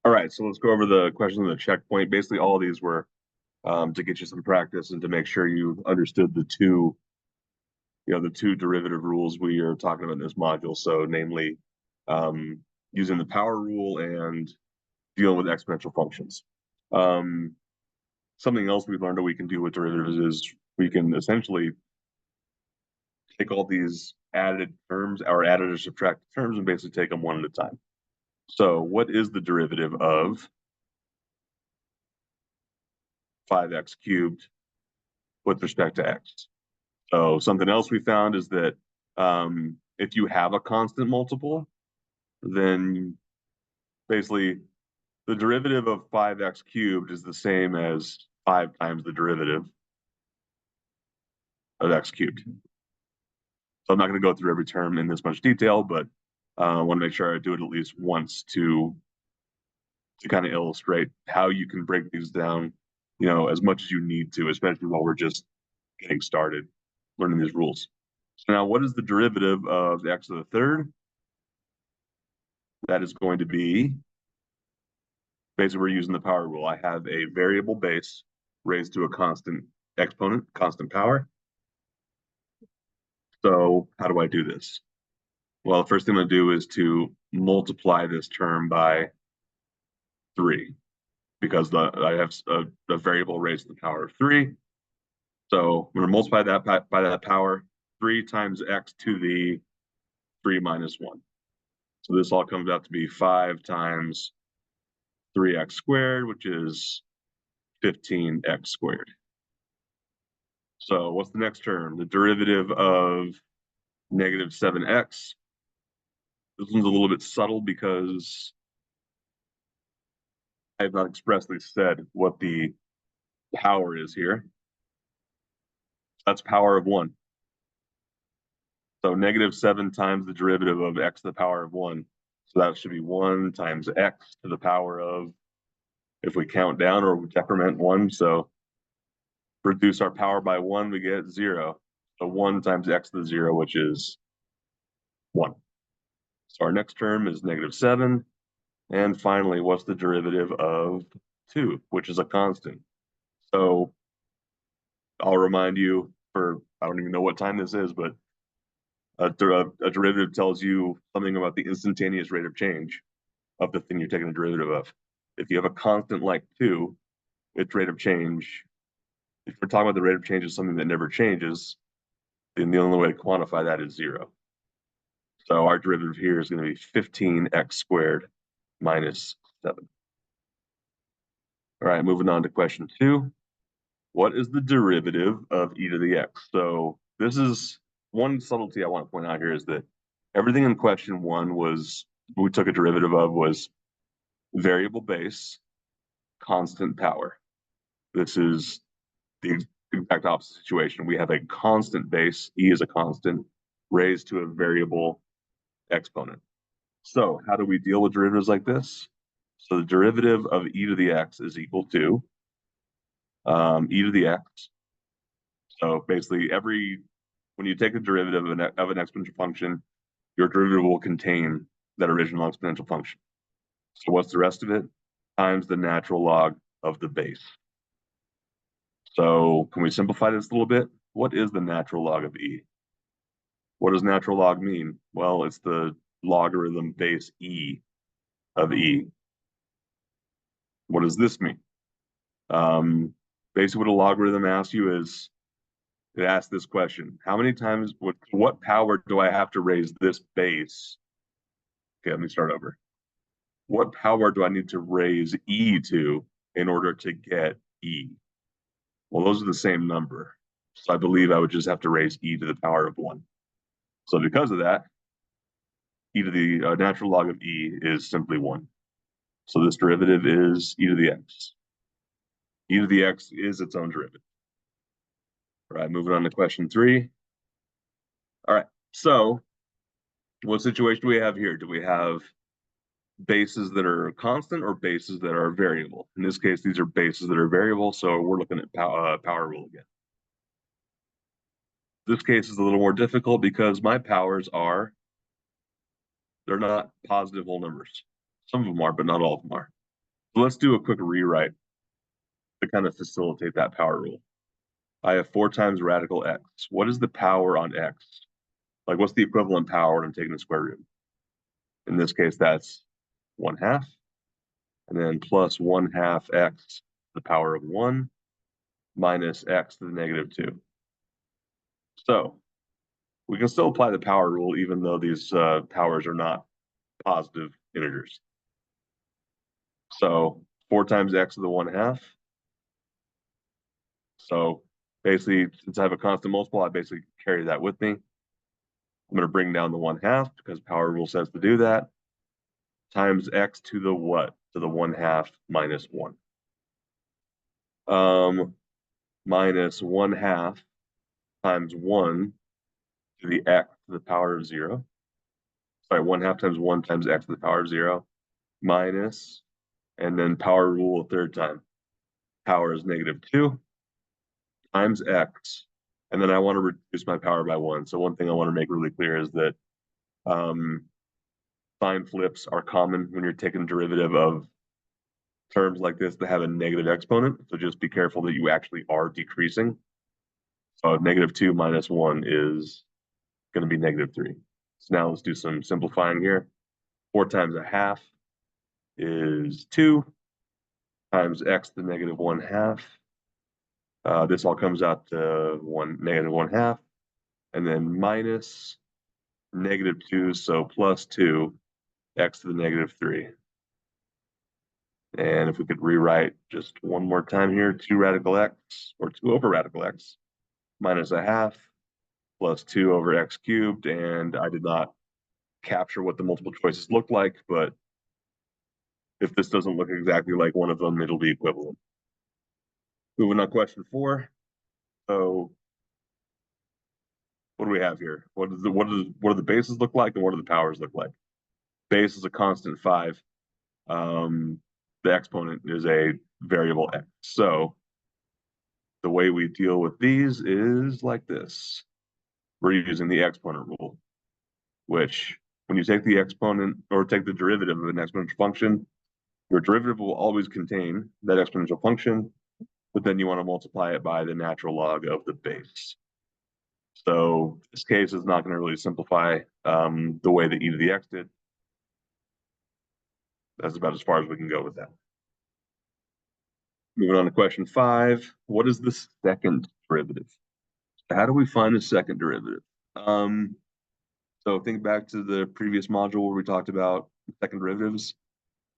All right, so let's go over the questions on the checkpoint. Basically, all of these were to get you some practice and to make sure you understood the two derivative rules we are talking about in this module. So, namely, um, using the power rule and dealing with exponential functions. Something else we've learned that we can do with derivatives is we can essentially take all these added terms, our added or subtracted terms, and basically take them one at a time. So, what is the derivative of 5x cubed with respect to x? So something else we found is that if you have a constant multiple, then basically the derivative of 5x cubed is the same as 5 times the derivative of x cubed. So I'm not going to go through every term in this much detail, but I want to make sure I do it at least once to kind of illustrate how you can break these down, as much as you need to, especially while we're just getting started learning these rules. So now, what is the derivative of x to the third? That is going to be, basically, we're using the power rule. I have a variable base raised to a constant exponent, constant power. So how do I do this? Well, the first thing I'm going to do is to multiply this term by 3, because I have a variable raised to the power of 3. So I'm going to multiply that by that power, 3 times x to the 3 minus 1. So this all comes out to be 5 times 3x squared, which is 15x squared. So what's the next term? The derivative of negative 7x. This one's a little bit subtle because I have not expressly said what the power is here. That's power of 1. So negative 7 times the derivative of x to the power of 1. So that should be 1 times x to the power of, if we count down or we decrement 1, so reduce our power by 1, we get 0. So 1 times x to the 0, which is 1. So our next term is negative 7. And finally, what's the derivative of 2, which is a constant? So I'll remind you, I don't even know what time this is, but a derivative tells you something about the instantaneous rate of change of the thing you're taking the derivative of. If you have a constant like 2, its rate of change, if we're talking about the rate of change of something that never changes, then the only way to quantify that is 0. So our derivative here is going to be 15x squared minus 7. All right, moving on to question 2. What is the derivative of e to the x? So this is one subtlety I want to point out here, is that everything in question 1 we took a derivative of was variable base, constant power. This is the exact opposite situation. We have a constant base, e is a constant, raised to a variable exponent. So how do we deal with derivatives like this? So the derivative of e to the x is equal to e to the x. So basically, when you take a derivative of an exponential function, your derivative will contain that original exponential function. So what's the rest of it? Times the natural log of the base. So can we simplify this a little bit? What is the natural log of e? What does natural log mean? Well, it's the logarithm base e of e. What does this mean? Basically, what a logarithm asks you is, it asks this question: how many times, what power do I have to raise this base? Okay, let me start over. What power do I need to raise e to in order to get e? Well, those are the same number. So I believe I would just have to raise e to the power of 1. So because of that, e to the natural log of e is simply 1. So this derivative is e to the x. E to the x is its own derivative. All right, moving on to question 3. All right, so what situation do we have here? Do we have bases that are constant or bases that are variable? In this case, these are bases that are variable, so we're looking at power rule again. This case is a little more difficult because my powers they're not positive whole numbers. Some of them are, but not all of them are. So let's do a quick rewrite to kind of facilitate that power rule. I have 4 times radical x. What is the power on x? Like, what's the equivalent power when I'm taking the square root? In this case, that's 1/2. And then plus 1/2 x to the power of 1 minus x to the -2. So we can still apply the power rule even though these powers are not positive integers. So 4 times x to the 1/2. So basically, since I have a constant multiple, I basically carry that with me. I'm going to bring down the 1/2 because power rule says to do that, times x to the what? To the 1/2 minus 1. Minus 1/2 times 1 to the x to the power of 0. Sorry, 1/2 times 1 times x to the power of 0 minus, and then power rule a third time. Power is -2 times x, and then I want to reduce my power by 1. So one thing I want to make really clear is that sign flips are common when you're taking derivative of terms like this that have a negative exponent. So just be careful that you actually are decreasing. So -2 minus 1 is going to be -3. So now let's do some simplifying here. 4 times 1/2 is 2 times x to the -1/2. This all comes out to -1/2, and then minus -2, so plus 2 x to the -3. And if we could rewrite just one more time here, 2 radical x, or 2 over radical x, minus 1/2, plus 2 over x cubed, and I did not capture what the multiple choices look like, but if this doesn't look exactly like one of them, it'll be equivalent. Moving on, question 4. So what do we have here? What do the bases look like, and what do the powers look like? Base is a constant 5. The exponent is a variable x. So the way we deal with these is like this. We're using the exponent rule, which when you take the exponent or take the derivative of an exponential function, your derivative will always contain that exponential function, but then you want to multiply it by the natural log of the base. So this case is not going to really simplify the way that e to the x did. That's about as far as we can go with that. Moving on to question 5. What is the second derivative? How do we find the second derivative? So think back to the previous module where we talked about second derivatives.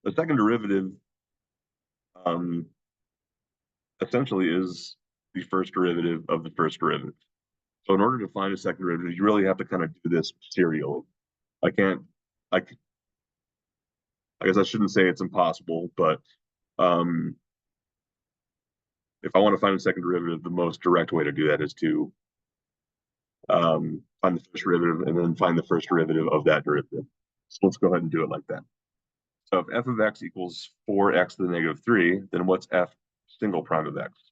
The second derivative essentially is the first derivative of the first derivative. So in order to find a second derivative, you really have to kind of do this serially. I guess I shouldn't say it's impossible, but if I want to find a second derivative, the most direct way to do that is to find the first derivative and then find the first derivative of that derivative. So let's go ahead and do it like that. So if f of x equals 4x to the -3, then what's f single prime of x?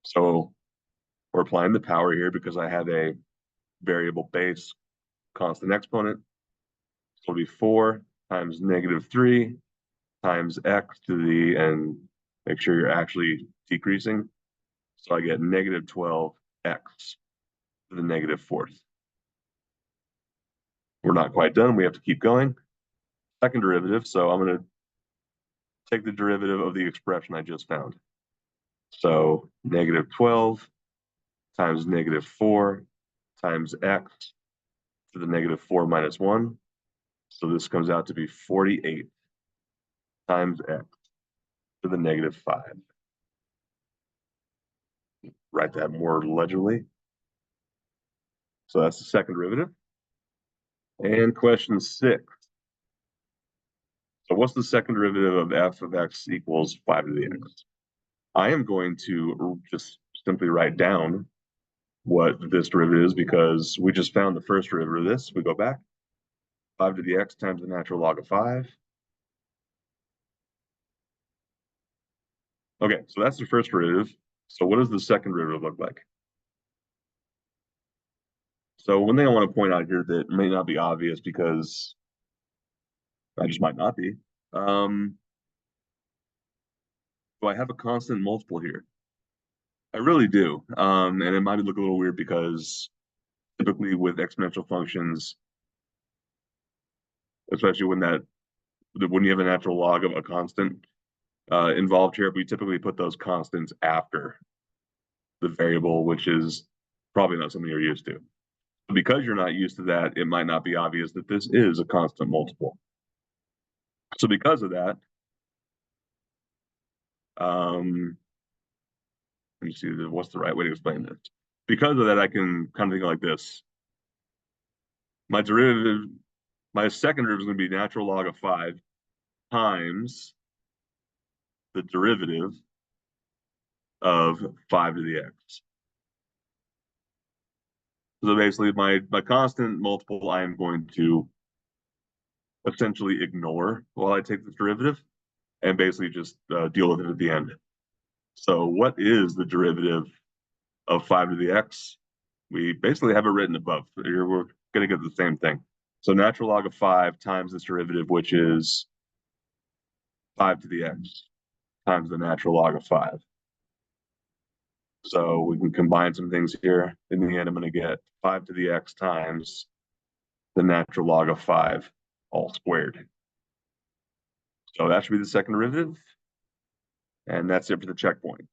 So we're applying the power here because I have a variable base constant exponent. So it'll be 4 times -3 times x to the, and make sure you're actually decreasing. So I get -12x to the -4th. We're not quite done. We have to keep going. Second derivative. So I'm going to take the derivative of the expression I just found. So -12 times -4 times x to the -4 minus 1. So this comes out to be 48 times x to the -5. Write that more legibly. So that's the second derivative. And question 6. So what's the second derivative of f of x equals 5 to the x? I am going to just simply write down what this derivative is because we just found the first derivative of this. We go back. 5 to the x times the natural log of 5. Okay, so that's the first derivative. So what does the second derivative look like? So one thing I want to point out here that may not be obvious because I just might not be. Do I have a constant multiple here? I really do. And it might look a little weird because typically with exponential functions, especially when you have a natural log of a constant involved here, we typically put those constants after the variable, which is probably not something you're used to. Because you're not used to that, it might not be obvious that this is a constant multiple. So because of that, let me see, what's the right way to explain this? Because of that, I can kind of think like this. My derivative, my second derivative is going to be natural log of 5 times the derivative of 5 to the x. So basically, my constant multiple, I am going to essentially ignore while I take the derivative and basically just deal with it at the end. So what is the derivative of 5 to the x? We basically have it written above. Here we're going to get the same thing. So natural log of 5 times this derivative, which is 5 to the x times the natural log of 5. So we can combine some things here. In the end, I'm going to get 5 to the x times the natural log of 5 all squared. So that should be the second derivative. And that's it for the checkpoint.